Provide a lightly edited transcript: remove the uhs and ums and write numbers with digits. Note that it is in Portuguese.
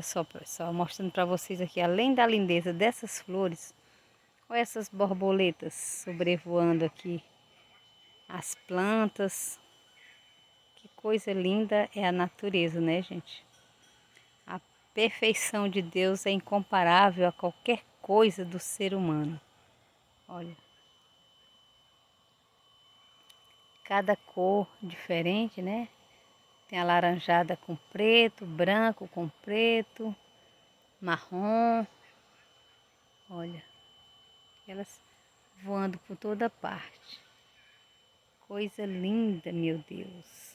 Olha só, pessoal, mostrando para vocês aqui, além da lindeza dessas flores, olha essas borboletas sobrevoando aqui as plantas. Que coisa linda é a natureza, né, gente? A perfeição de Deus é incomparável a qualquer coisa do ser humano. Olha, cada cor diferente, né? Tem alaranjada com preto, branco com preto, marrom. Olha, elas voando por toda parte. Coisa linda, meu Deus.